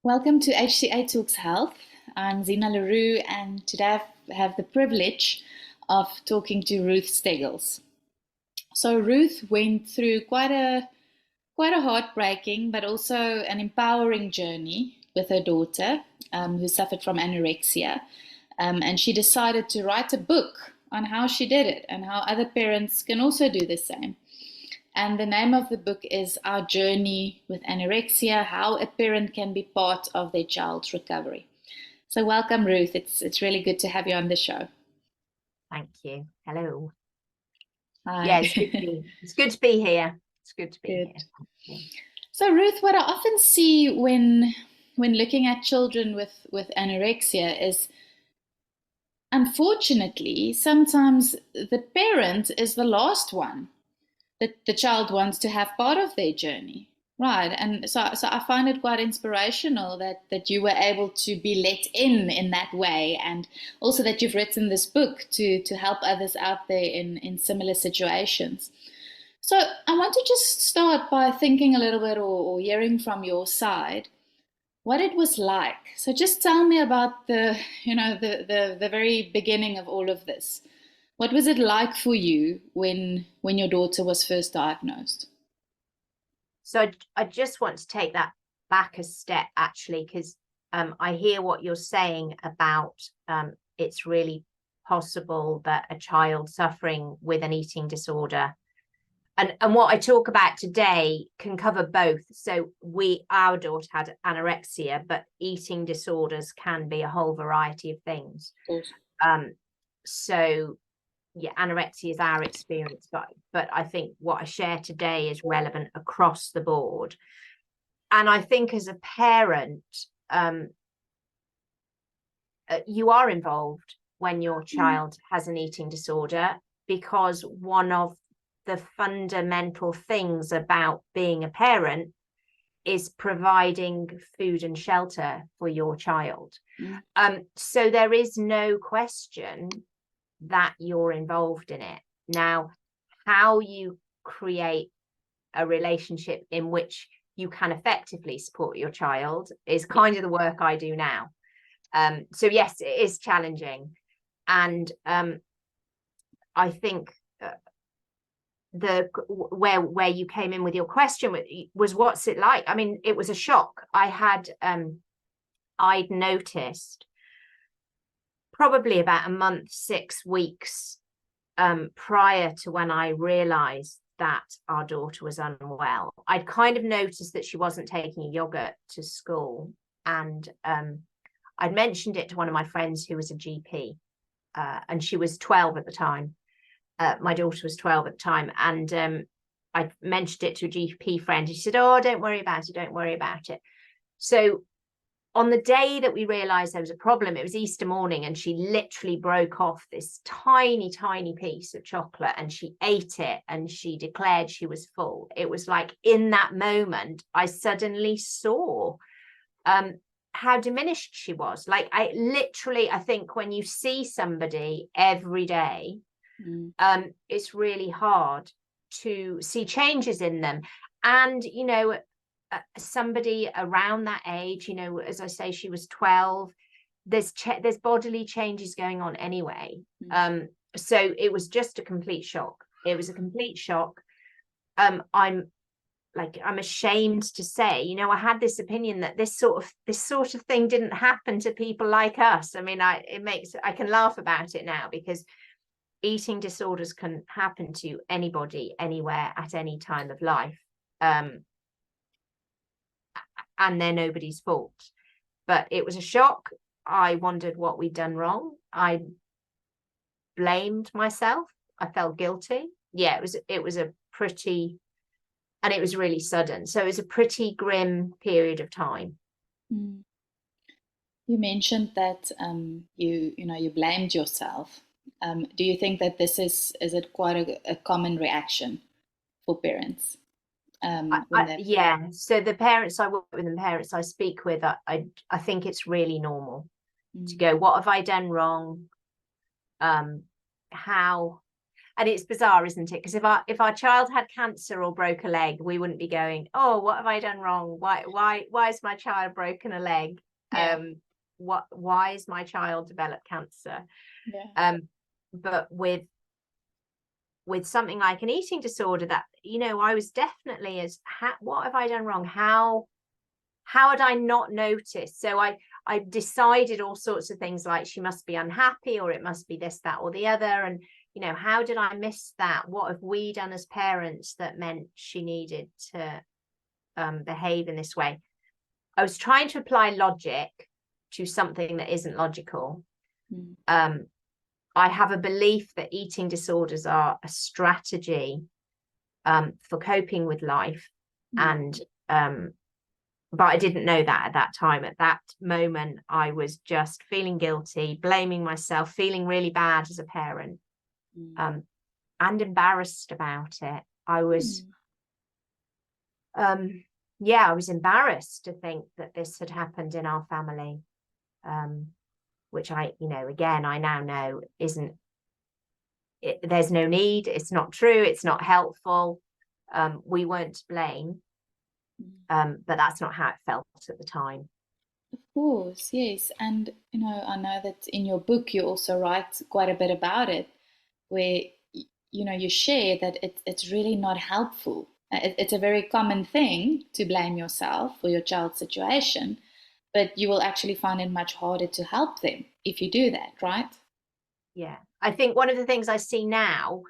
Welcome to HCA Talks Health. I'm Zena le Roux, and today I have the privilege of talking to Ruth Steggles. So Ruth went through quite a heartbreaking but also an empowering journey with her daughter, who suffered from anorexia, and she decided to write a book on how she did it and how other parents can also do the same. And the name of the book is Our Journey with Anorexia, How a Parent Can Be Part of Their Child's Recovery. So welcome, Ruth. It's really good to have you on the show. Thank you. Hello. Hi. Yeah, it's good to be here. It's good to be here. So Ruth, what I often see when looking at children with anorexia is, unfortunately, sometimes the parent is the last one that the child wants to have part of their journey. Right. And so I find it quite inspirational that you were able to be let in that way, and also that you've written this book to help others out there in similar situations. So I want to just start by thinking a little bit or hearing from your side what it was like. So just tell me about the very beginning of all of this. What was it like for you when your daughter was first diagnosed? So I just want to take that back a step, actually, because I hear what you're saying about it's really possible that a child suffering with an eating disorder, and what I talk about today can cover both. So our daughter had anorexia, but eating disorders can be a whole variety of things. So yeah, anorexia is our experience, but I think what I share today is relevant across the board. And I think as a parent, you are involved when your child has an eating disorder, because one of the fundamental things about being a parent is providing food and shelter for your child. So there is no question that you're involved in it. Now, how you create a relationship in which you can effectively support your child is kind of the work I do now. So yes, it is challenging. And I think where you came in with your question was, what's it like? I mean, it was a shock. I'd noticed probably about a month, 6 weeks prior to when I realized that our daughter was unwell. I'd kind of noticed that she wasn't taking yogurt to school, and I'd mentioned it to one of my friends who was a GP, and she was 12 at the time. My daughter was 12 at the time, and I mentioned it to a GP friend. She said, "Oh, don't worry about it, don't worry about it." So on the day that we realized there was a problem, it was Easter morning, and she literally broke off this tiny piece of chocolate and she ate it, and she declared she was full. It was like, in that moment, I suddenly saw how diminished she was. Like, I think when you see somebody every day, it's really hard to see changes in them. And, somebody around that age, as I say, she was 12, there's bodily changes going on anyway. So it was just a complete shock. It was a complete shock. I'm ashamed to say, I had this opinion that this sort of thing didn't happen to people like us. I mean, I can laugh about it now, because eating disorders can happen to anybody, anywhere, at any time of life. And they're nobody's fault. But it was a shock. I wondered what we'd done wrong. I blamed myself. I felt guilty. Yeah, it was a pretty, and it was really sudden. So it was a pretty grim period of time. You mentioned that you blamed yourself. Do you think that this is it quite a common reaction for parents? Yeah. So the parents I work with and parents I speak with, I think it's really normal to go, what have I done wrong? How? And it's bizarre, isn't it? Because if our child had cancer or broke a leg, we wouldn't be going, oh, what have I done wrong? Why has my child broken a leg? Yeah. Why has my child developed cancer? Yeah. But with something like an eating disorder, that, you know, I was definitely what have I done wrong? How had I not noticed? So I decided all sorts of things, like she must be unhappy, or it must be this, that, or the other. And, you know, how did I miss that? What have we done as parents that meant she needed to behave in this way? I was trying to apply logic to something that isn't logical. I have a belief that eating disorders are a strategy for coping with life. And but I didn't know that at that time. At that moment, I was just feeling guilty, blaming myself, feeling really bad as a parent, and embarrassed about it. I was, I was embarrassed to think that this had happened in our family, which again, I now know there's no need. It's not true. It's not helpful. We weren't to blame. But that's not how it felt at the time. Of course, yes. And, I know that in your book, you also write quite a bit about it, where, you share that it's really not helpful. It's a very common thing to blame yourself for your child's situation, but you will actually find it much harder to help them if you do that, right? Yeah. I think one of the things I see now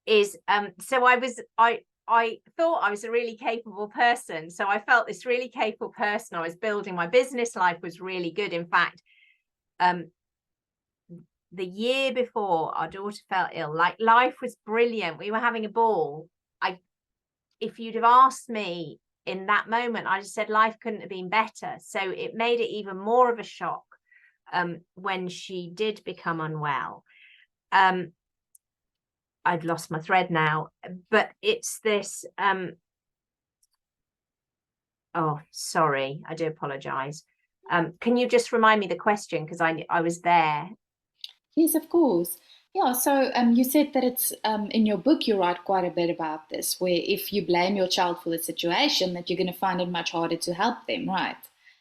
is, so I thought I was a really capable person. So I felt this really capable person. I was building, my business life was really good. In fact, the year before our daughter fell ill, like, life was brilliant. We were having a ball. If you'd have asked me in that moment, I just said life couldn't have been better. So it made it even more of a shock when she did become unwell. I've lost my thread now, but it's this, oh, sorry, I do apologize. Can you just remind me the question? Because I was there. Yes, of course. Yeah, so you said that it's in your book you write quite a bit about this, where if you blame your child for the situation, that you're going to find it much harder to help them, right?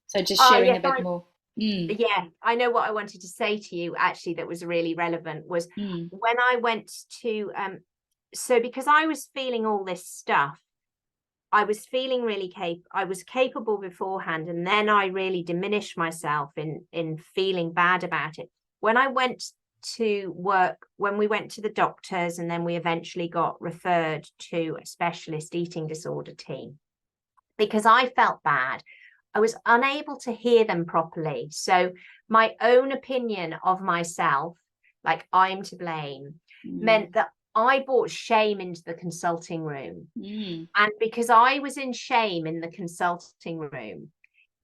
So just sharing Yes, a bit more. Yeah, I know what I wanted to say to you, actually, that was really relevant, was when I went to, so because I was feeling all this stuff, I was feeling really I was capable beforehand, and then I really diminished myself in feeling bad about it. When I went to work, when we went to the doctors, and then we eventually got referred to a specialist eating disorder team, because I felt bad, I was unable to hear them properly. So my own opinion of myself, like I'm to blame, meant that I brought shame into the consulting room. And because I was in shame in the consulting room,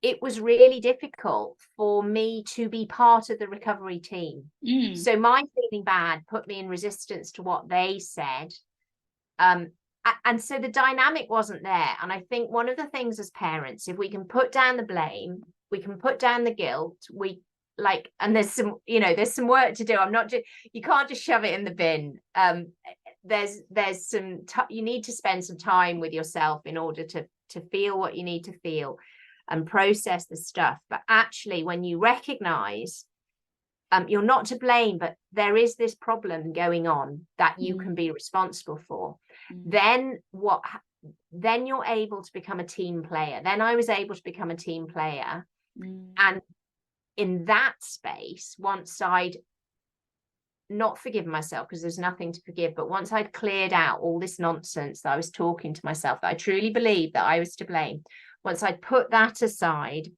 it was really difficult for me to be part of the recovery team. So my feeling bad put me in resistance to what they said. And so the dynamic wasn't there. And I think one of the things as parents, if we can put down the blame, we can put down the guilt, and there's some work to do. You can't just shove it in the bin. There's some, you need to spend some time with yourself in order to feel what you need to feel and process the stuff. But actually, when you recognize you're not to blame, but there is this problem going on that you can be responsible for, then you're able to become a team player. Then I was able to become a team player. And in that space, once I'd not forgiven myself, because there's nothing to forgive, but once I'd cleared out all this nonsense that I was talking to myself, that I truly believed that I was to blame, once I'd put that aside,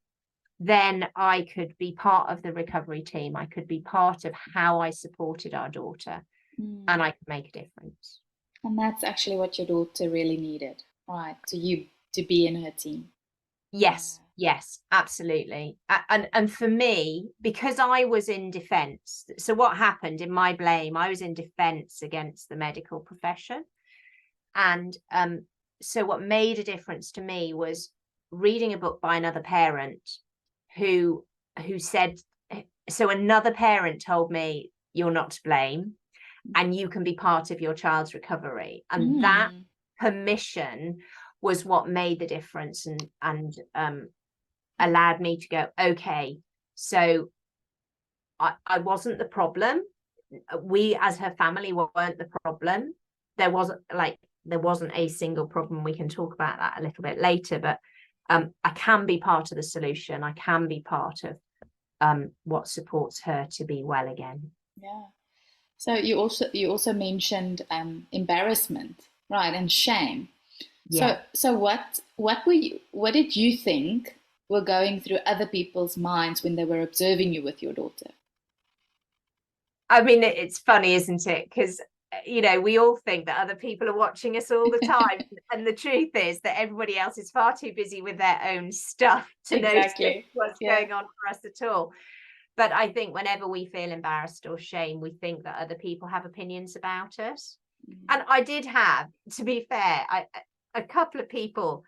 then I could be part of the recovery team. I could be part of how I supported our daughter, and I could make a difference. And that's actually what your daughter really needed, right? To be in her team. Yes, absolutely. And for me, because I was in defense, so what happened in my blame, I was in defense against the medical profession. And so what made a difference to me was reading a book by another parent who said, so another parent told me, you're not to blame. and you can be part of your child's recovery. And that permission was what made the difference, and allowed me to go, okay, so I wasn't the problem. We as her family weren't the problem. There wasn't a single problem. We can talk about that a little bit later, but I can be part of the solution. I can be part of what supports her to be well again. Yeah. So you also mentioned embarrassment, right, and shame. Yeah. So what did you think were going through other people's minds when they were observing you with your daughter? I mean, it's funny, isn't it? Because, we all think that other people are watching us all the time. And the truth is that everybody else is far too busy with their own stuff to notice what's going on for us at all. But I think whenever we feel embarrassed or shame, we think that other people have opinions about us. And I did have, to be fair, a couple of people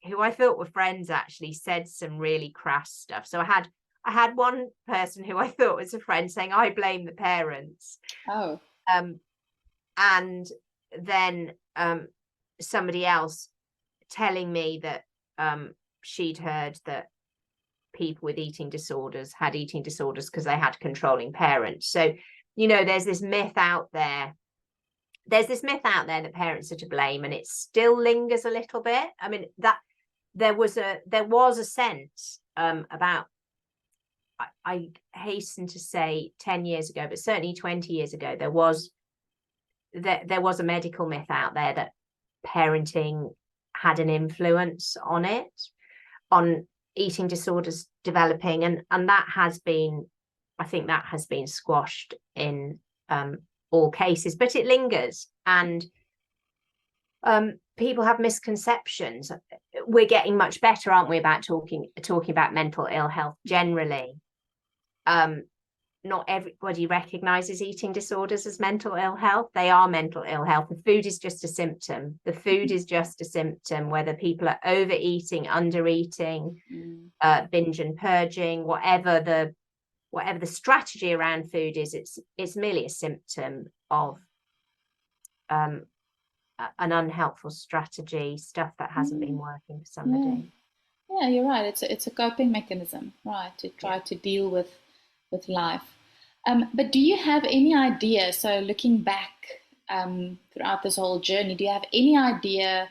who I thought were friends actually said some really crass stuff. So I had one person who I thought was a friend saying, I blame the parents. Oh. And then somebody else telling me that she'd heard that people with eating disorders had eating disorders because they had controlling parents. So, there's this myth out there. There's this myth out there that parents are to blame, and it still lingers a little bit. I mean, that there was a sense about, I hasten to say 10 years ago, but certainly 20 years ago, there was a medical myth out there that parenting had an influence on eating disorders developing, and that has been, I think that has been squashed in all cases, but it lingers, and people have misconceptions. We're getting much better, aren't we, about talking about mental ill health generally. Not everybody recognizes eating disorders as mental ill health. They are mental ill health. The food is just a symptom. Whether people are overeating, undereating, binge and purging, whatever the strategy around food is, it's merely a symptom of an unhelpful strategy, stuff that hasn't been working for somebody. Yeah, you're right. It's a coping mechanism, right, to try to deal with life. But do you have any idea, so looking back throughout this whole journey, do you have any idea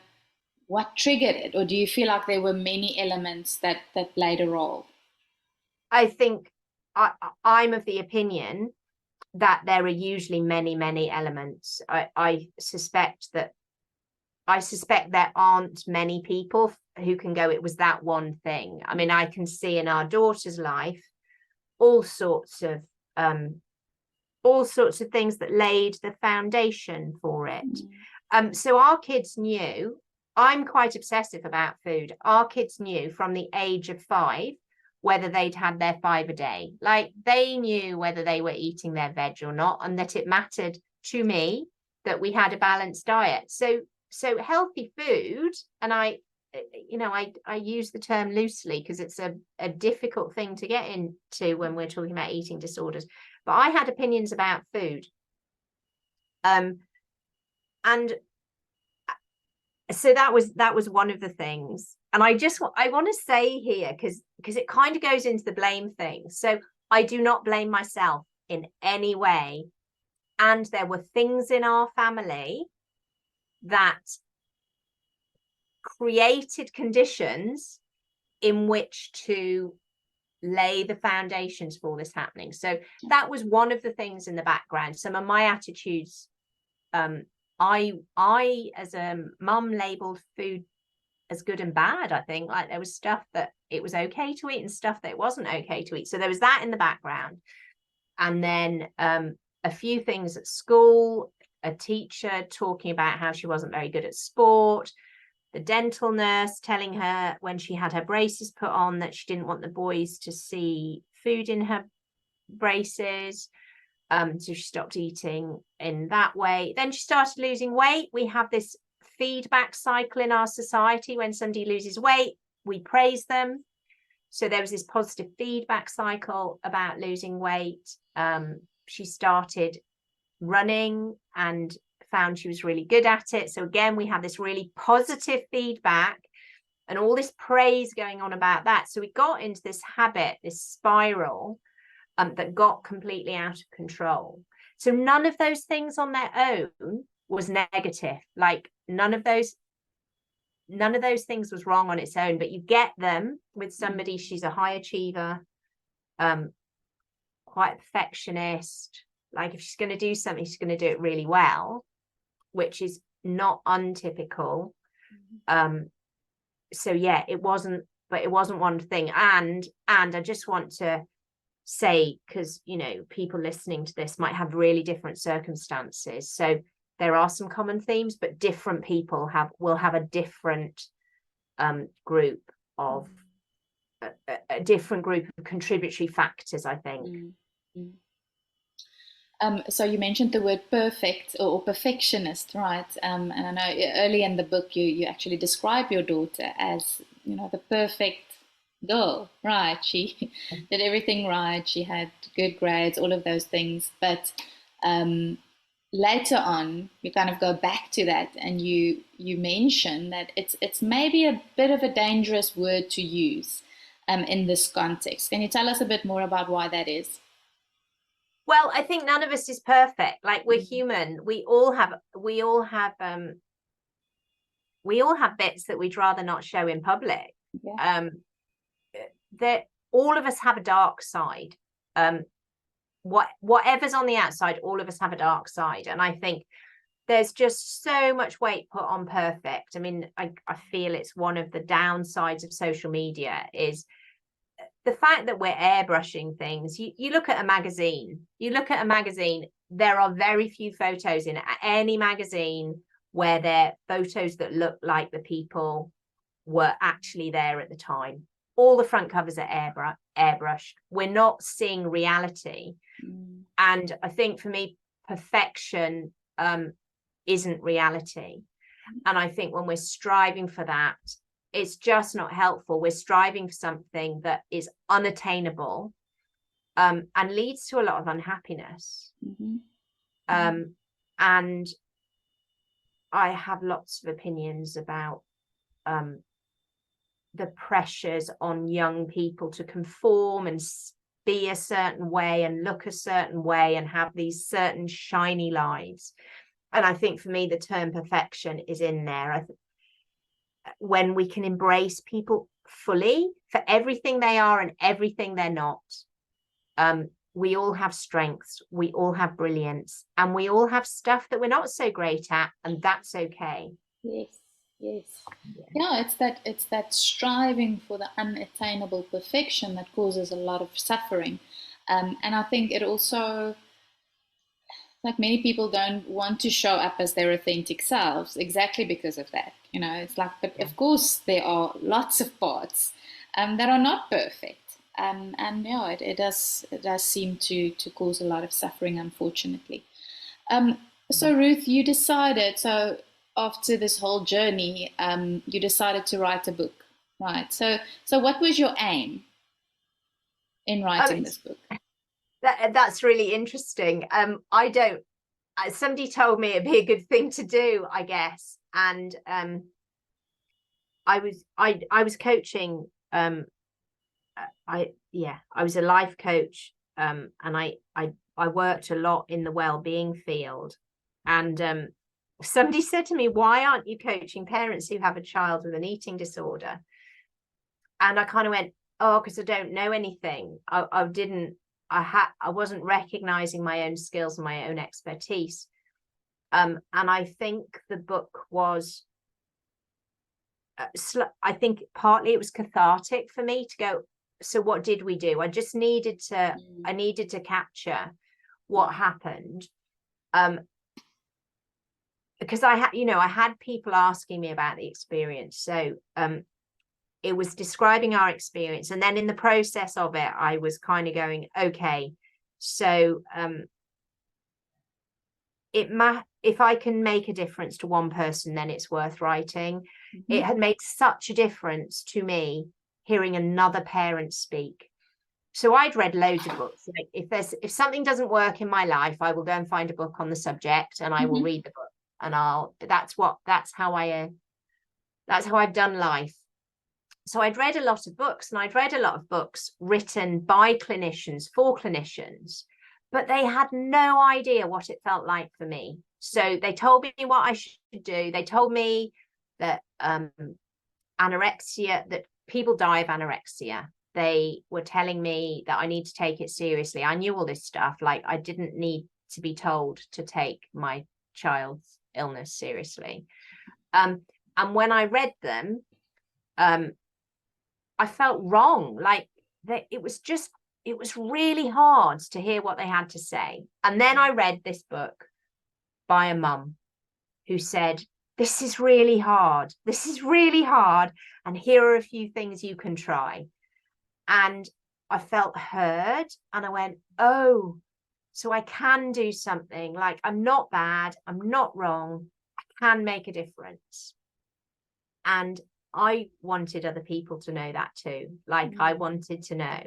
what triggered it? Or do you feel like there were many elements that played a role? I think I'm of the opinion that there are usually many, many elements. I suspect there aren't many people who can go, it was that one thing. I mean, I can see in our daughter's life all sorts of things that laid the foundation for it. So our kids knew, I'm quite obsessive about food. Our kids knew from the age of 5 whether they'd had their 5 a day. Like, they knew whether they were eating their veg or not, and that it mattered to me that we had a balanced diet. So healthy food, and I use the term loosely because it's a difficult thing to get into when we're talking about eating disorders, but I had opinions about food. And so that was one of the things. And I want to say here, because it kind of goes into the blame thing. So I do not blame myself in any way. And there were things in our family that created conditions in which to lay the foundations for this happening. So that was one of the things in the background. Some of my attitudes, I as a mum labeled food as good and bad. I think, like, there was stuff that it was okay to eat and stuff that it wasn't okay to eat. So there was that in the background. And then a few things at school, a teacher talking about how she wasn't very good at sport, the dental nurse telling her when she had her braces put on that she didn't want the boys to see food in her braces. So she stopped eating in that way. Then she started losing weight. We have this feedback cycle in our society. When somebody loses weight, we praise them. So there was this positive feedback cycle about losing weight. She started running and found she was really good at it. So again, we had this really positive feedback and all this praise going on about that. So we got into this habit, this spiral, that got completely out of control. So none of those things on their own was negative. Like none of those things was wrong on its own, but you get them with somebody. She's a high achiever, quite a perfectionist. Like if she's going to do something, she's going to do it really well, which is not untypical. So yeah, it wasn't one thing. And I just want to say, because people listening to this might have really different circumstances, so there are some common themes, but different people will have a different group of a different group of contributory factors, I think. So you mentioned the word perfect or perfectionist, right? And I know early in the book you actually describe your daughter as, the perfect girl, right? She did everything right. She had good grades, all of those things. But later on, you kind of go back to that, and you mention that it's maybe a bit of a dangerous word to use in this context. Can you tell us a bit more about why that is? Well, I think none of us is perfect. Like, we're human. We all have bits that we'd rather not show in public. Yeah. That all of us have a dark side. Whatever's on the outside, all of us have a dark side. And I think there's just so much weight put on perfect. I mean, I feel it's one of the downsides of social media is the fact that we're airbrushing things. You look at a magazine, there are very few photos in any magazine where they're photos that look like the people were actually there at the time. All the front covers are airbrushed. We're not seeing reality. And I think for me, perfection isn't reality. And I think when we're striving for that, it's just not helpful. We're striving for something that is unattainable and leads to a lot of unhappiness. And I have lots of opinions about the pressures on young people to conform and be a certain way and look a certain way and have these certain shiny lives. And I think for me, the term perfection is in there. When we can embrace people fully for everything they are and everything they're not. We all have strengths, we all have brilliance, and we all have stuff that we're not so great at, and that's okay. Yes. Yeah, it's that striving for the unattainable perfection that causes a lot of suffering. And I think it also, like, many people don't want to show up as their authentic selves exactly because of that. It's like, but of course there are lots of parts that are not perfect. And it does seem to cause a lot of suffering, unfortunately. So Ruth, you decided, so after this whole journey, you decided to write a book, right? So what was your aim in writing this book? That's really interesting. Somebody told me it'd be a good thing to do, I guess. And I was coaching. I was a life coach, and I worked a lot in the well-being field. And somebody said to me, "Why aren't you coaching parents who have a child with an eating disorder?" And I kind of went, "Oh, because I don't know anything. I wasn't recognizing my own skills and my own expertise." And I think the book was, I think partly it was cathartic for me to go, so what did we do? I needed to capture what happened. Because I had people asking me about the experience. So it was describing our experience. And then in the process of it, I was kind of going, okay, so if I can make a difference to one person, then it's worth writing. It had made such a difference to me hearing another parent speak. So I'd read loads of books. Like if something doesn't work in my life, I will go and find a book on the subject and I will read the book. And that's how I've done life. So I'd read a lot of books, and I'd read a lot of books written by clinicians for clinicians, but they had no idea what it felt like for me. So they told me what I should do. They told me that anorexia, that people die of anorexia. They were telling me that I need to take it seriously. I knew all this stuff. Like, I didn't need to be told to take my child's illness seriously. And when I read them, I felt wrong. Like, that it was really hard to hear what they had to say. And then I read this book by a mum who said, this is really hard. This is really hard. And here are a few things you can try. And I felt heard, and I went, oh, so I can do something. Like, I'm not bad. I'm not wrong. I can make a difference. And I wanted other people to know that too. Like, I wanted to know.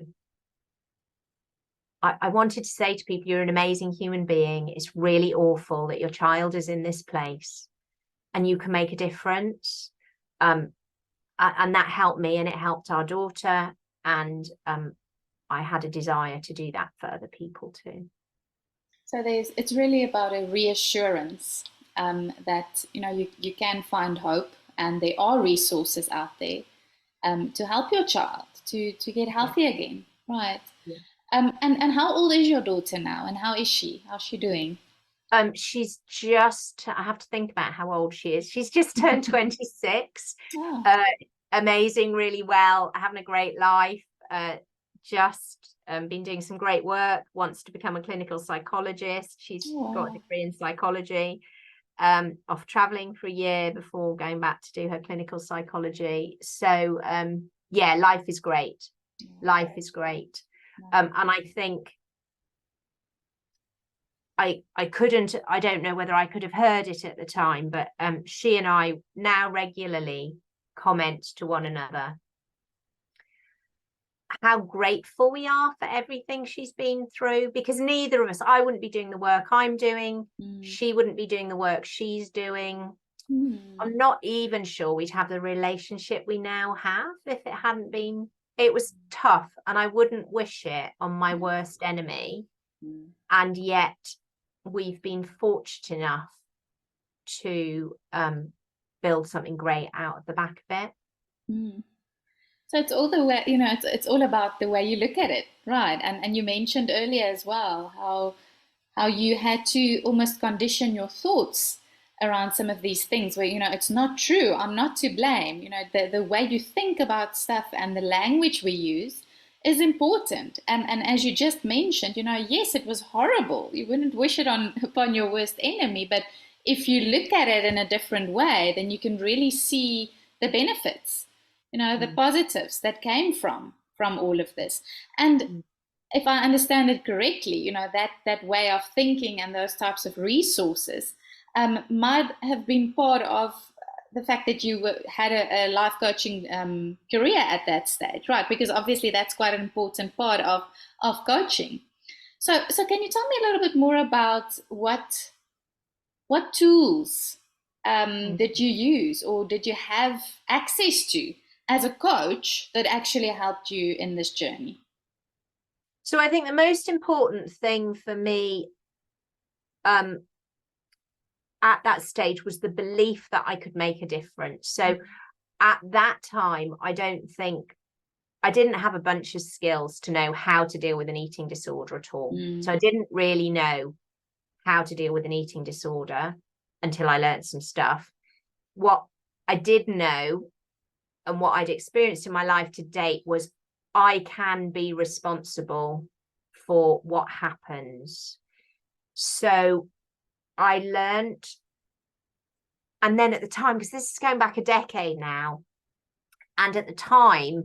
I wanted to say to people, you're an amazing human being. It's really awful that your child is in this place, and you can make a difference. And that helped me, and it helped our daughter. And I had a desire to do that for other people too. So it's really about a reassurance that, you know, you can find hope, and there are resources out there to help your child to get healthy again, right? Yeah. And how old is your daughter now, and how is she? How's she doing? She's just, I have to think about how old she is. She's just turned 26. Oh. Amazing, really well, having a great life. Just been doing some great work, wants to become a clinical psychologist. She's got a degree in psychology. Off traveling for a year before going back to do her clinical psychology. So yeah, life is great. Life is great. And I think I don't know whether I could have heard it at the time, but she and I now regularly comment to one another how grateful we are for everything she's been through, because neither of us, I wouldn't be doing the work I'm doing, she wouldn't be doing the work she's doing. I'm not even sure we'd have the relationship we now have if it hadn't been. It was tough, and I wouldn't wish it on my worst enemy. And yet we've been fortunate enough to build something great out of the back of it. So it's all the way, you know, it's all about the way you look at it, right? And you mentioned earlier as well how you had to almost condition your thoughts around some of these things where, you know, it's not true, I'm not to blame. You know, the way you think about stuff and the language we use is important. And as you just mentioned, you know, yes, it was horrible. You wouldn't wish it upon your worst enemy, but if you look at it in a different way, then you can really see the benefits, you know, the positives that came from all of this. And if I understand it correctly, you know, that way of thinking and those types of resources might have been part of the fact that you had a life coaching career at that stage, right? Because obviously that's quite an important part of coaching. So can you tell me a little bit more about what tools did you use, or did you have access to as a coach that actually helped you in this journey? So I think the most important thing for me at that stage was the belief that I could make a difference. So at that time, I didn't have a bunch of skills to know how to deal with an eating disorder at all. So I didn't really know how to deal with an eating disorder until I learned some stuff. What I did know and what I'd experienced in my life to date was I can be responsible for what happens. So I learned, and then at the time, because this is going back a decade now, and at the time,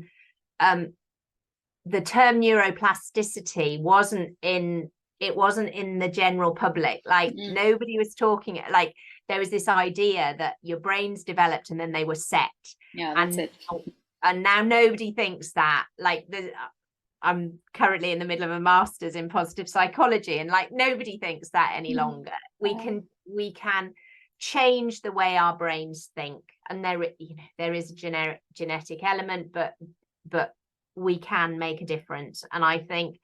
the term neuroplasticity wasn't in the general public. Like nobody was talking, like there was this idea that your brains developed and then they were set. Yeah, that's it. And now nobody thinks that. Like I'm currently in the middle of a master's in positive psychology, and like nobody thinks that any longer. We can change the way our brains think, and there is a genetic element, but we can make a difference. And I think,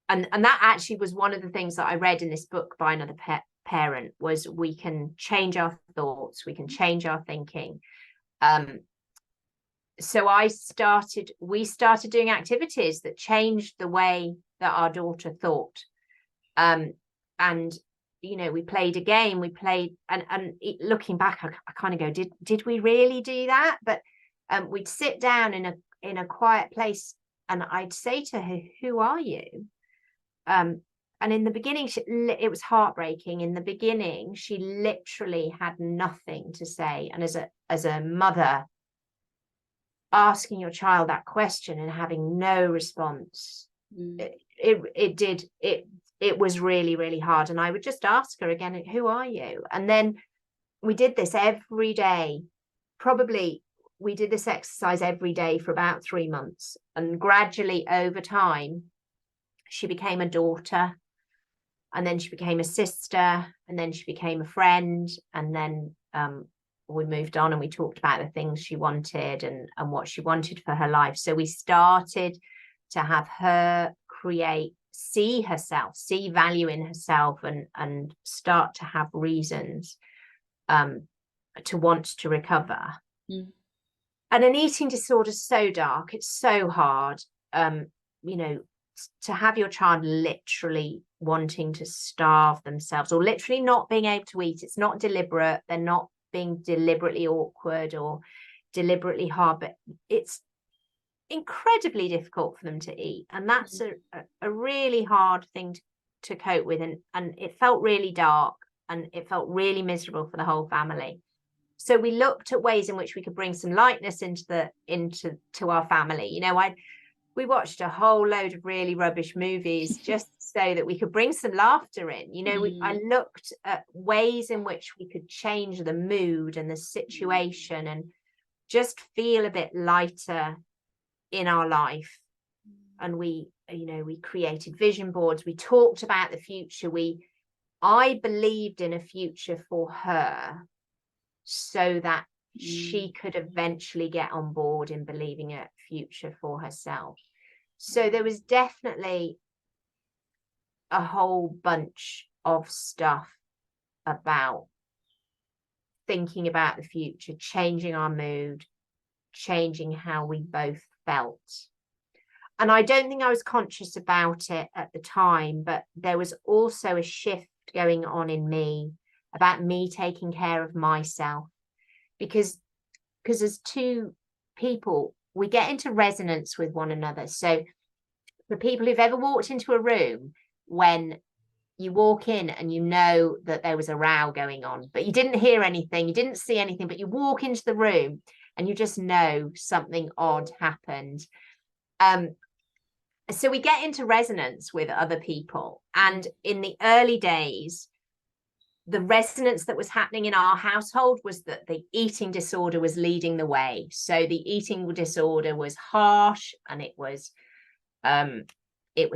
and that actually was one of the things that I read in this book by another parent, was we can change our thoughts, we can change our thinking. So we started doing activities that changed the way that our daughter thought. And, we played a game, and looking back, I kind of go, did we really do that? But we'd sit down in a quiet place, and I'd say to her, who are you? And in the beginning, it was heartbreaking. In the beginning, she literally had nothing to say. And as a mother, asking your child that question and having no response, it was really, really hard. And I would just ask her again, who are you? And then we did this every day. Probably we did this exercise every day for about 3 months, and gradually over time she became a daughter, and then she became a sister, and then she became a friend, and then we moved on and we talked about the things she wanted and what she wanted for her life. So we started to have her see value in herself, and start to have reasons to want to recover. And an eating disorder is so dark, it's so hard, to have your child literally wanting to starve themselves, or literally not being able to eat. It's not deliberate, they're not being deliberately awkward or deliberately hard, but it's incredibly difficult for them to eat. And that's a really hard thing to cope with. And it felt really dark, and it felt really miserable for the whole family. So we looked at ways in which we could bring some lightness into our family. We watched a whole load of really rubbish movies just so that we could bring some laughter in. I looked at ways in which we could change the mood and the situation and just feel a bit lighter in our life. And we created vision boards. We talked about the future. I believed in a future for her, so that she could eventually get on board in believing a future for herself. So there was definitely a whole bunch of stuff about thinking about the future, changing our mood, changing how we both felt. And I don't think I was conscious about it at the time, but there was also a shift going on in me about me taking care of myself, because as two people, we get into resonance with one another. So for people who've ever walked into a room, when you walk in and you know that there was a row going on, but you didn't hear anything, you didn't see anything, but you walk into the room and you just know something odd happened. So we get into resonance with other people. And in the early days, the resonance that was happening in our household was that the eating disorder was leading the way. So the eating disorder was harsh, and it was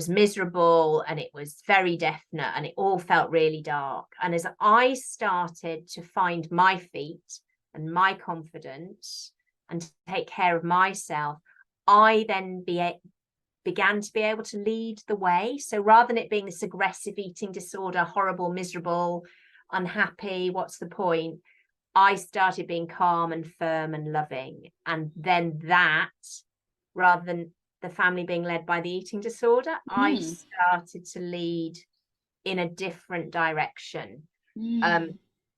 miserable, and it was very definite, and it all felt really dark. And as I started to find my feet and my confidence and to take care of myself, I then began to be able to lead the way. So rather than it being this aggressive eating disorder, horrible, miserable, unhappy, what's the point, I started being calm and firm and loving. And then that, rather than the family being led by the eating disorder, I started to lead in a different direction,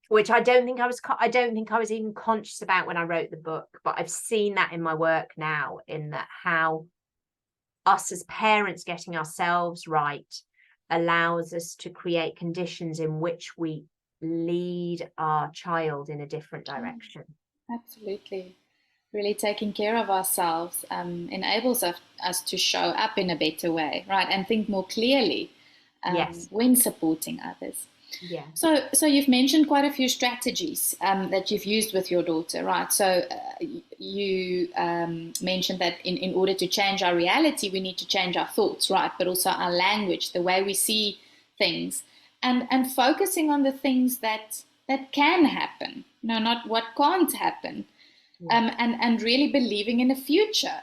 which I don't think I was even conscious about when I wrote the book. But I've seen that in my work now, in that how us as parents getting ourselves right allows us to create conditions in which we lead our child in a different direction. Absolutely. Really taking care of ourselves enables us to show up in a better way, right? And think more clearly Yes. when supporting others. Yeah. So you've mentioned quite a few strategies that you've used with your daughter, right? So you mentioned that in order to change our reality, we need to change our thoughts, right? But also our language, the way we see things, and focusing on the things that can happen, no, not what can't happen, and really believing in the future.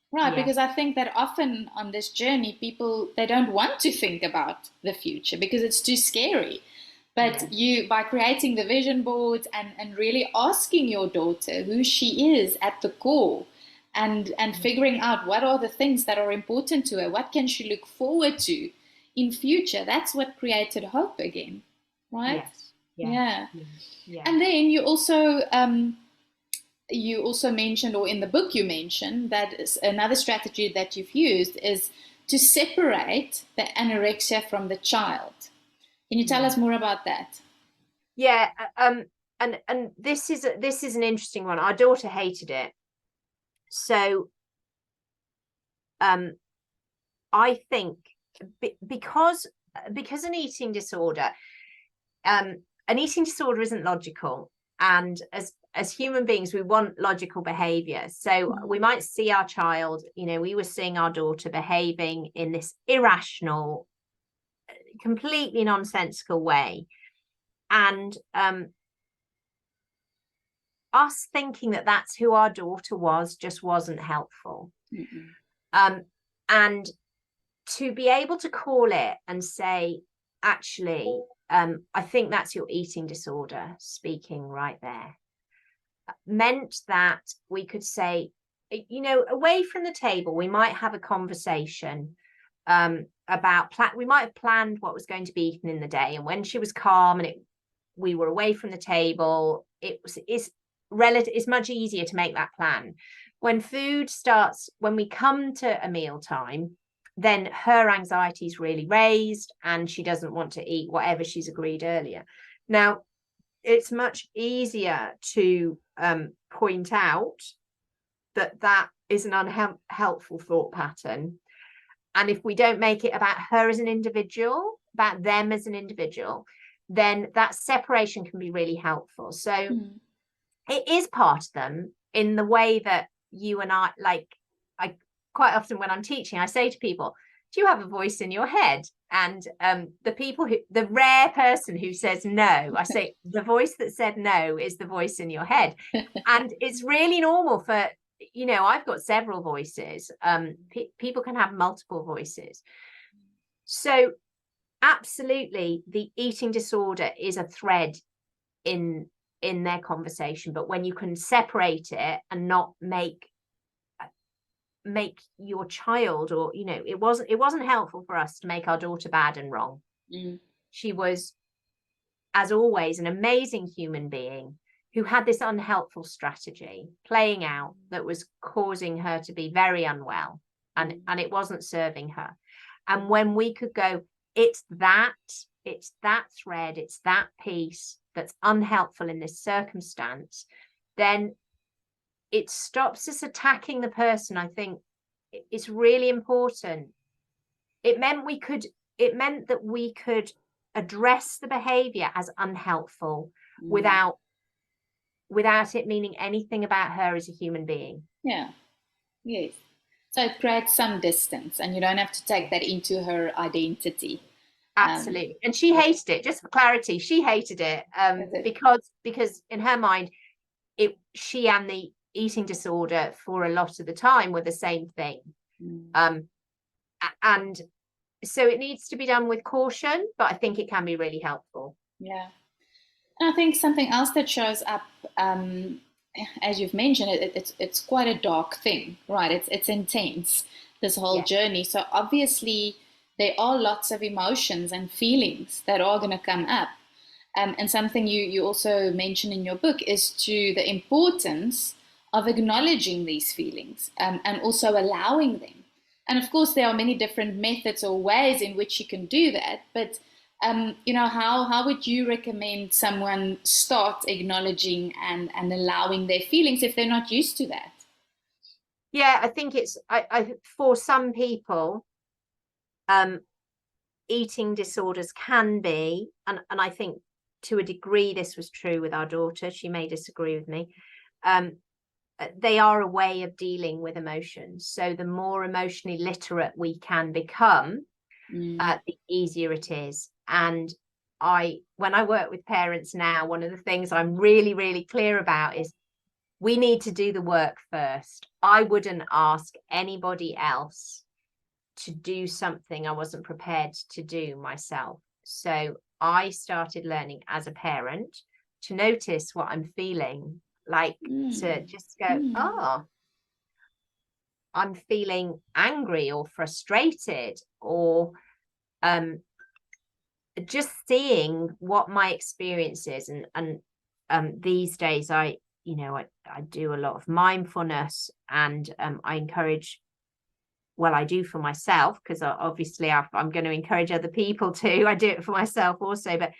Right, because I think that often on this journey, people, they don't want to think about the future because it's too scary. But you, by creating the vision boards and really asking your daughter who she is at the core, and figuring out what are the things that are important to her, what can she look forward to in future, that's what created hope again, right? Yes. Yeah. And then you also mentioned, or in the book you mentioned, that another strategy that you've used is to separate the anorexia from the child. Can you tell us more about that? Yeah, and this is an interesting one. Our daughter hated it. So I think because an eating disorder isn't logical, and as human beings we want logical behavior. So we might see our child, we were seeing our daughter behaving in this irrational, completely nonsensical way, and us thinking that that's who our daughter was just wasn't helpful. And to be able to call it and say, actually, I think that's your eating disorder speaking right there, meant that we could say, away from the table, we might have a conversation about we might have planned what was going to be eaten in the day, and when she was calm and we were away from the table, it's much easier to make that plan. When we come to a meal time, then her anxiety is really raised and she doesn't want to eat whatever she's agreed earlier. Now, it's much easier to point out that is an unhelpful thought pattern. And if we don't make it about her as an individual, about them as an individual, then that separation can be really helpful. So it is part of them in the way that you and I quite often when I'm teaching, I say to people, do you have a voice in your head? And the rare person who says no, I say the voice that said no is the voice in your head. And it's really normal for, I've got several voices. People can have multiple voices. So absolutely, the eating disorder is a thread in their conversation, but when you can separate it and not make your child, or it wasn't helpful for us to make our daughter bad and wrong. She was, as always, an amazing human being who had this unhelpful strategy playing out that was causing her to be very unwell, and it wasn't serving her. And when we could go, it's that thread, it's that piece that's unhelpful in this circumstance, then it stops us attacking the person. I think it's really important. It meant that we could address the behavior as unhelpful without it meaning anything about her as a human being. Yeah. Yes. So it creates some distance, and you don't have to take that into her identity. Absolutely. And she hated it, just for clarity, she hated it because in her mind, she and the eating disorder for a lot of the time were the same thing. And so it needs to be done with caution, but I think it can be really helpful. Yeah. And I think something else that shows up, as you've mentioned, it's quite a dark thing, right? It's intense, this whole journey. So obviously there are lots of emotions and feelings that are going to come up. And something you also mention in your book is to the importance of acknowledging these feelings and also allowing them. And of course, there are many different methods or ways in which you can do that. But, how would you recommend someone start acknowledging and allowing their feelings if they're not used to that? Yeah, I think it's for some people, eating disorders can be, and I think to a degree this was true with our daughter, she may disagree with me, they are a way of dealing with emotions. So the more emotionally literate we can become, the easier it is. And when I work with parents now, one of the things I'm really, really clear about is we need to do the work first. I wouldn't ask anybody else to do something I wasn't prepared to do myself. So I started learning as a parent to notice what I'm feeling, like to just go, oh, I'm feeling angry or frustrated, or just seeing what my experience is. And these days I do a lot of mindfulness, and I encourage, well, I do for myself, because obviously I'm going to encourage other people too. I do it for myself also, but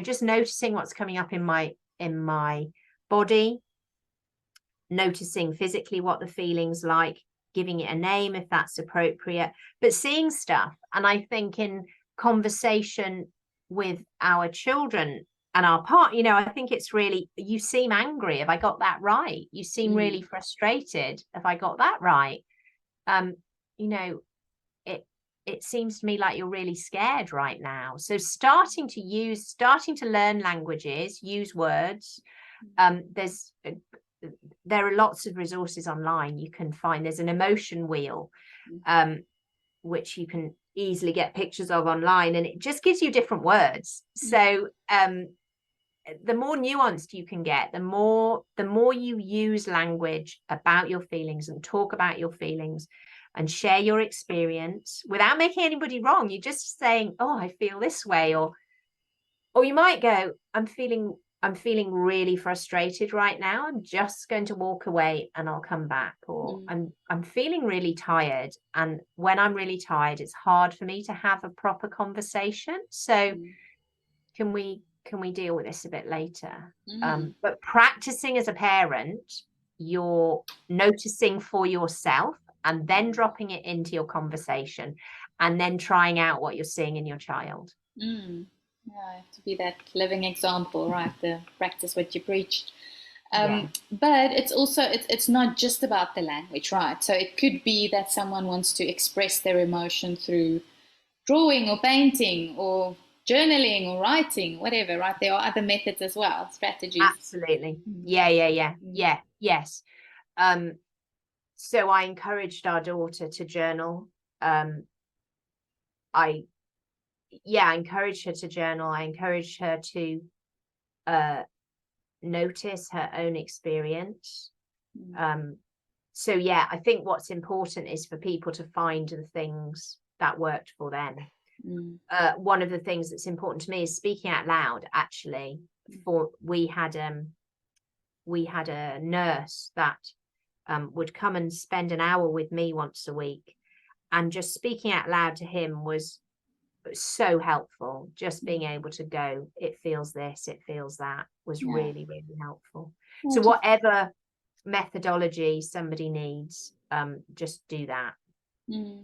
just noticing what's coming up in my body, noticing physically what the feeling's like, giving it a name if that's appropriate, but seeing stuff. And I think in conversation with our children and our partner, I think it's really, you seem angry. Have I got that right? You seem really frustrated. Have I got that right? It seems to me like you're really scared right now. So starting to learn languages, use words. There are lots of resources online you can find. There's an emotion wheel, which you can easily get pictures of online, and it just gives you different words. So the more nuanced you can get, the more you use language about your feelings and talk about your feelings and share your experience without making anybody wrong. You're just saying, oh, I feel this way, or you might go, I'm feeling really frustrated right now. I'm just going to walk away and I'll come back. Or I'm feeling really tired, and when I'm really tired, it's hard for me to have a proper conversation. So can we deal with this a bit later? But practicing as a parent, you're noticing for yourself and then dropping it into your conversation, and then trying out what you're seeing in your child. Yeah, to be that living example, right? The practice what you preach. But it's also, it's not just about the language, right? So it could be that someone wants to express their emotion through drawing or painting or journaling or writing, whatever, right? There are other methods as well, strategies. Absolutely. Yes. So I encouraged our daughter to journal. I encouraged her to journal. I encouraged her to notice her own experience. So I think what's important is for people to find the things that worked for them. One of the things that's important to me is speaking out loud. Actually, we had a nurse that would come and spend an hour with me once a week, and just speaking out loud to him was so helpful. Just being able to go, it feels this, it feels that, was really, really helpful. So whatever methodology somebody needs, just do that.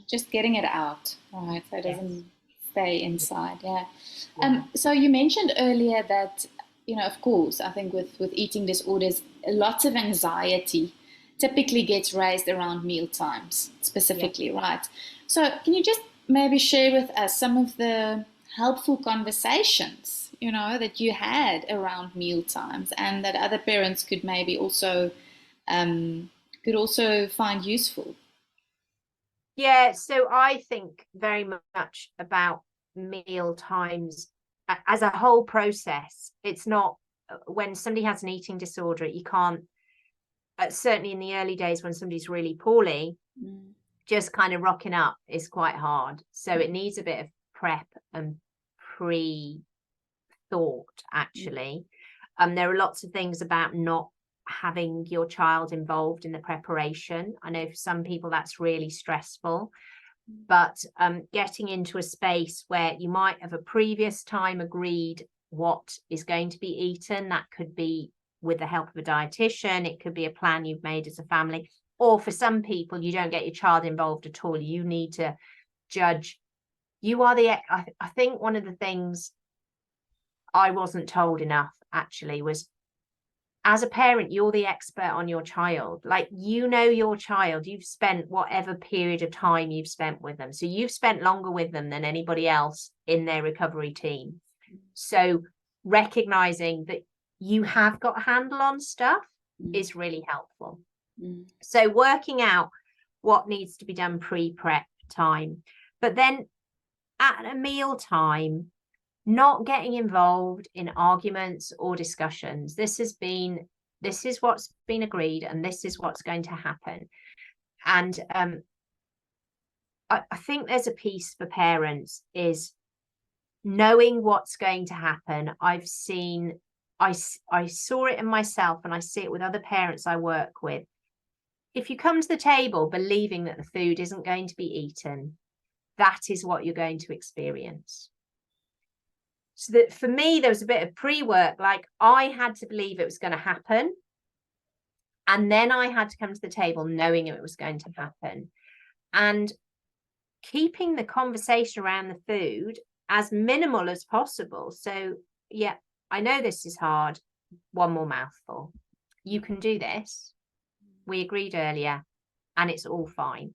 Just getting it out, right? So it doesn't stay inside. So you mentioned earlier that, of course, I think with eating disorders, lots of anxiety typically gets raised around meal times specifically, right? So can you just maybe share with us some of the helpful conversations, that you had around meal times, and that other parents could maybe also find useful? So I think very much about meal times as a whole process. It's not, when somebody has an eating disorder, you can't, certainly in the early days when somebody's really poorly, just kind of rocking up is quite hard. So it needs a bit of prep and pre-thought, actually. There are lots of things about not having your child involved in the preparation. I know for some people that's really stressful, but getting into a space where you might have a previous time agreed what is going to be eaten. That could be with the help of a dietitian. It could be a plan you've made as a family. Or for some people, you don't get your child involved at all. You need to judge You are the, I think one of the things I wasn't told enough actually was, as a parent, you're the expert on your child. Like, you know your child, you've spent whatever period of time you've spent with them. So you've spent longer with them than anybody else in their recovery team. So recognizing that you have got a handle on stuff is really helpful. So working out what needs to be done pre-prep time, but then at a meal time, not getting involved in arguments or discussions. This is what's been agreed, and this is what's going to happen. And I think there's a piece for parents is knowing what's going to happen. I saw it in myself, and I see it with other parents I work with. If you come to the table believing that the food isn't going to be eaten, that is what you're going to experience. So that for me, there was a bit of pre-work, like I had to believe it was going to happen. And then I had to come to the table knowing it was going to happen. And keeping the conversation around the food as minimal as possible. So, yeah, I know this is hard. One more mouthful. You can do this. We agreed earlier, and it's all fine.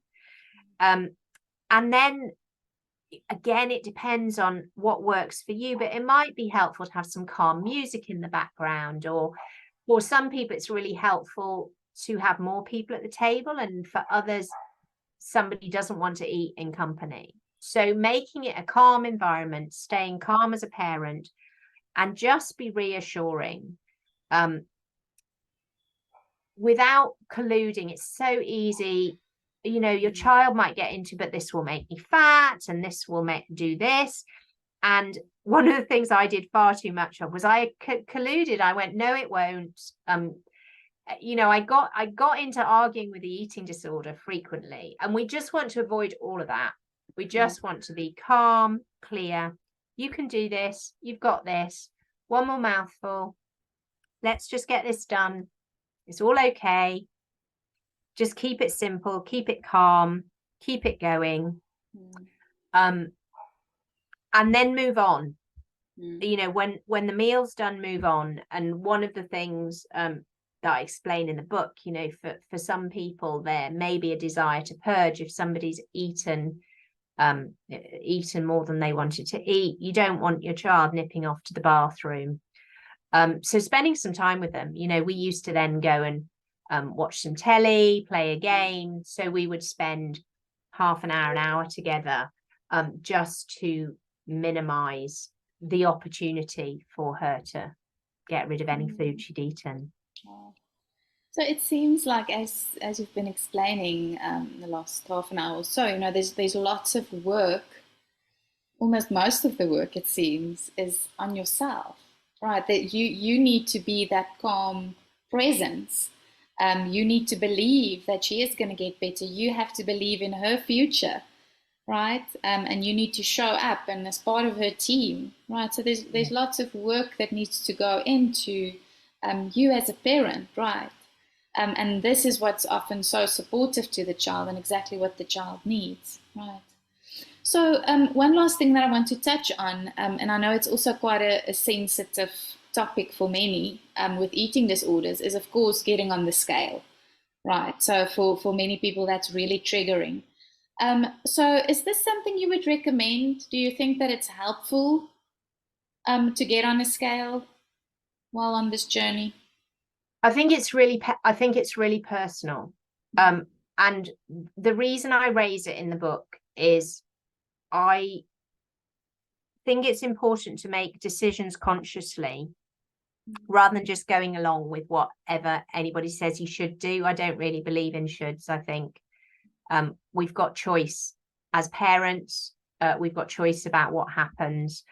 And then again, it depends on what works for you, but it might be helpful to have some calm music in the background, or for some people it's really helpful to have more people at the table, and for others somebody doesn't want to eat in company. So making it a calm environment, staying calm as a parent, and just be reassuring without colluding. It's so easy. You know, your child might get into, but this will make me fat, and this will do this. And one of the things I did far too much of was I colluded. I went, no, it won't. You know, I got into arguing with the eating disorder frequently, and we just want to avoid all of that. We just want to be calm, clear. You can do this. You've got this. One more mouthful. Let's just get this done. It's all okay. Just keep it simple, keep it calm, keep it going. And then move on. You know, when the meal's done, move on. And one of the things that I explain in the book, you know, for some people, there may be a desire to purge. If somebody's eaten more than they wanted to eat, you don't want your child nipping off to the bathroom. So spending some time with them, you know, we used to then go and watch some telly, play a game. So we would spend half an hour together, just to minimize the opportunity for her to get rid of any food she'd eaten. So it seems like, as you've been explaining the last half an hour or so, you know, there's lots of work. Almost most of the work, it seems, is on yourself, right? That you need to be that calm presence. You need to believe that she is going to get better. You have to believe in her future, right? And you need to show up and as part of her team, right? So there's lots of work that needs to go into you as a parent, right? And this is what's often so supportive to the child and exactly what the child needs, right? So one last thing that I want to touch on, and I know it's also quite a sensitive topic for many with eating disorders, is of course getting on the scale, right? So for many people that's really triggering. So is this something you would recommend? Do you think that it's helpful to get on a scale while on this journey? I think it's really personal. And the reason I raise it in the book is I think it's important to make decisions consciously rather than just going along with whatever anybody says you should do. I don't really believe in shoulds. I think we've got choice as parents. We've got choice about what happens.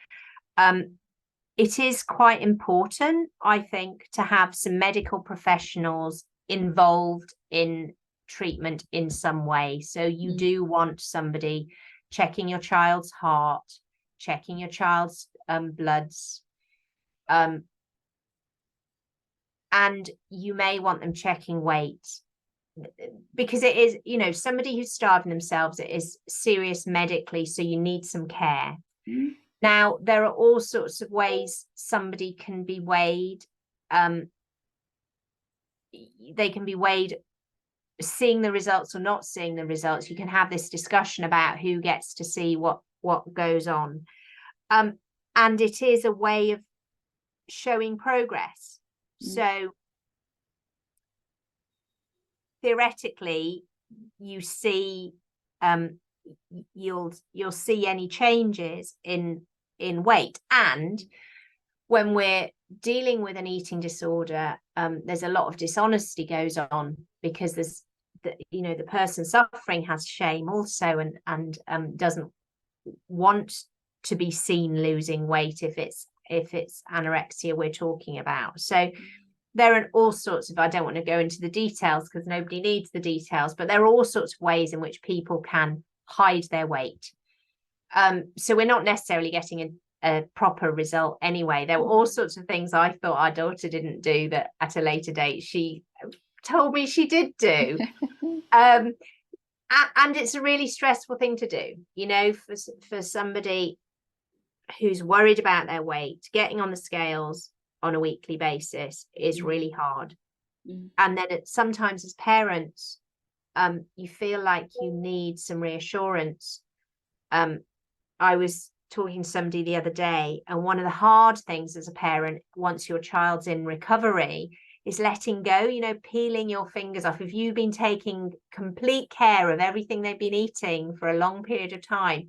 It is quite important, I think, to have some medical professionals involved in treatment in some way. So you do want somebody checking your child's heart, checking your child's bloods, and you may want them checking weight. because it is, you know, somebody who's starving themselves, it is serious medically, so you need some care. Now, there are all sorts of ways somebody can be weighed. They can be weighed seeing the results or not seeing the results. You can have this discussion about who gets to see what goes on. And it is a way of showing progress. So theoretically, you see, you'll see any changes in weight. And when we're dealing with an eating disorder, there's a lot of dishonesty goes on, because there's the person suffering has shame also, and doesn't want to be seen losing weight if it's anorexia we're talking about. So there are all sorts of, I don't want to go into the details because nobody needs the details, but there are all sorts of ways in which people can hide their weight. So we're not necessarily getting a proper result anyway. There were all sorts of things I thought our daughter didn't do that at a later date she told me she did do. And it's a really stressful thing to do, you know, for somebody who's worried about their weight. Getting on the scales on a weekly basis is really hard. And then sometimes as parents, you feel like you need some reassurance. I was talking to somebody the other day, and one of the hard things as a parent, once your child's in recovery, is letting go, you know, peeling your fingers off. If you've been taking complete care of everything they've been eating for a long period of time,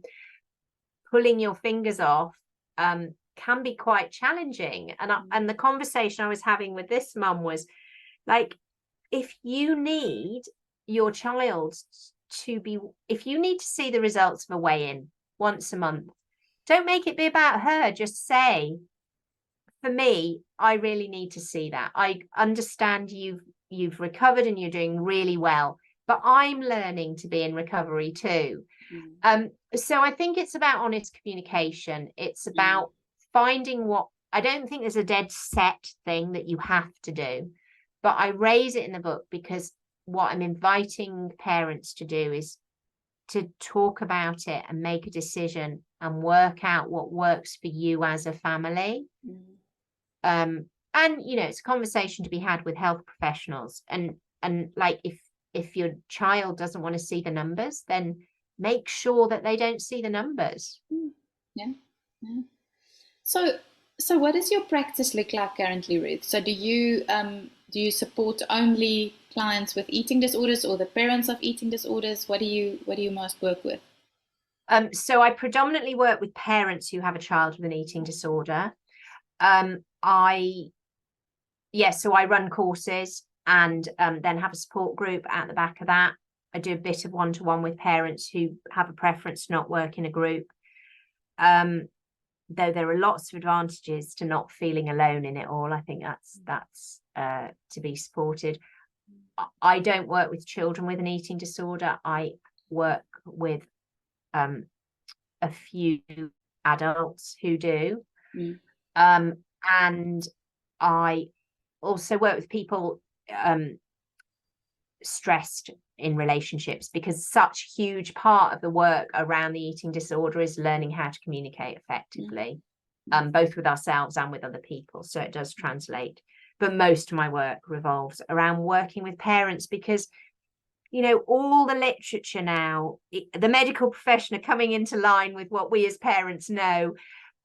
pulling your fingers off can be quite challenging. And the conversation I was having with this mum was like, if you need your child if you need to see the results of a weigh-in once a month, don't make it be about her. Just say, for me, I really need to see that. I understand you've recovered and you're doing really well, but I'm learning to be in recovery too. So I think it's about honest communication. It's about finding I don't think there's a dead set thing that you have to do, but I raise it in the book because what I'm inviting parents to do is to talk about it and make a decision and work out what works for you as a family. And you know, it's a conversation to be had with health professionals, and like if your child doesn't want to see the numbers, then make sure that they don't see the numbers. Yeah. So what does your practice look like currently, Ruth? So do you support only clients with eating disorders or the parents of eating disorders? What do you most work with? So I predominantly work with parents who have a child with an eating disorder. So I run courses and then have a support group at the back of that. I do a bit of one-to-one with parents who have a preference to not work in a group. Though there are lots of advantages to not feeling alone in it all. I think that's to be supported. I don't work with children with an eating disorder. I work with a few adults who do. And I also work with people stressed in relationships, because such a huge part of the work around the eating disorder is learning how to communicate effectively, both with ourselves and with other people. So it does translate. But most of my work revolves around working with parents, because, you know, all the literature now, the medical profession are coming into line with what we as parents know.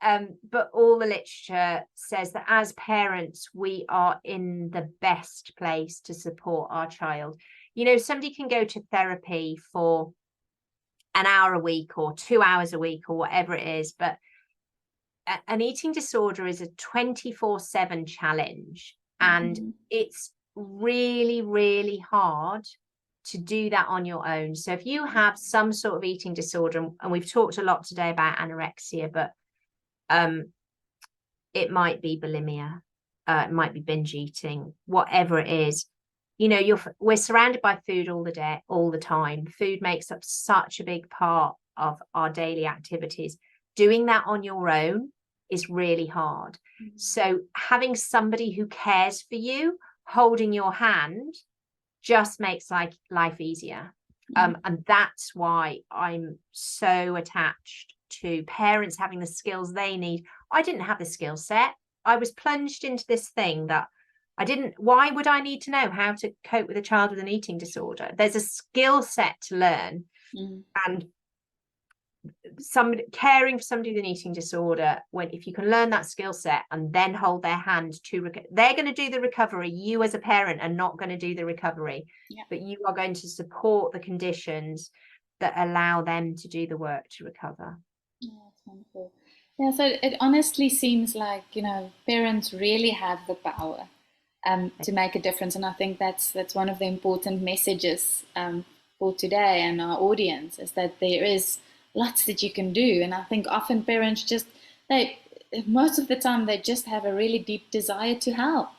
But all the literature says that as parents, we are in the best place to support our child. You know, somebody can go to therapy for an hour a week or 2 hours a week or whatever it is, but an eating disorder is a 24/7 challenge. And it's really, really hard to do that on your own. So if you have some sort of eating disorder, and we've talked a lot today about anorexia, but it might be bulimia, it might be binge eating, whatever it is. You know, we're surrounded by food all the time. Food makes up such a big part of our daily activities. Doing that on your own is really hard. So having somebody who cares for you, holding your hand, just makes life easier. And that's why I'm so attached to parents having the skills they need. I didn't have the skill set. I was plunged into this thing that why would I need to know how to cope with a child with an eating disorder? There's a skill set to learn. And caring for somebody with an eating disorder, if you can learn that skill set and then hold their hand they're going to do the recovery. You as a parent are not going to do the recovery, but you are going to support the conditions that allow them to do the work to recover. That's wonderful. Yeah, so it honestly seems like, parents really have the power to make a difference, and I think that's one of the important messages for today and our audience, is that there is lots that you can do. And I think often parents most of the time they just have a really deep desire to help,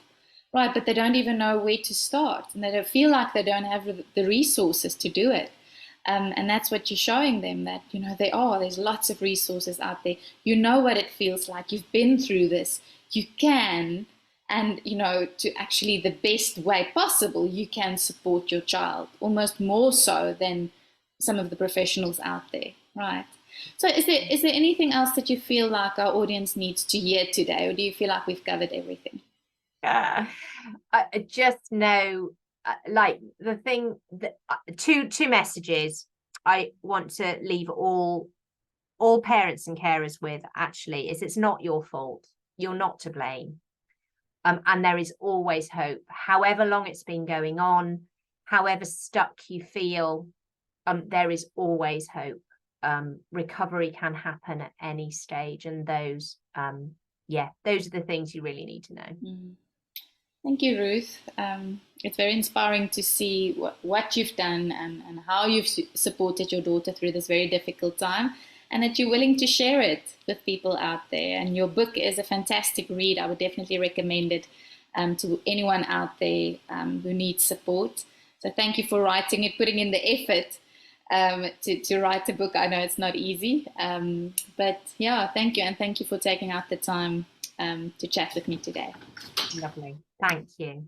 right? But they don't even know where to start, and they don't feel like they don't have the resources to do it. And that's what you're showing them, that, there's lots of resources out there. You know what it feels like. You've been through this. You can, and, to actually the best way possible, you can support your child, almost more so than some of the professionals out there, right? So is there anything else that you feel like our audience needs to hear today, or do you feel like we've covered everything? I just know, the thing that two messages I want to leave all parents and carers with, actually, is it's not your fault. You're not to blame. And there is always hope. However long it's been going on, however stuck you feel, there is always hope. Recovery can happen at any stage, and those are the things you really need to know. Thank you, Ruth. It's very inspiring to see what you've done and how you've supported your daughter through this very difficult time, and that you're willing to share it with people out there. And your book is a fantastic read. I would definitely recommend it to anyone out there who needs support. So thank you for writing it, putting in the effort to write a book. I know it's not easy, but yeah, thank you. And thank you for taking out the time to chat with me today. Lovely. Thank you.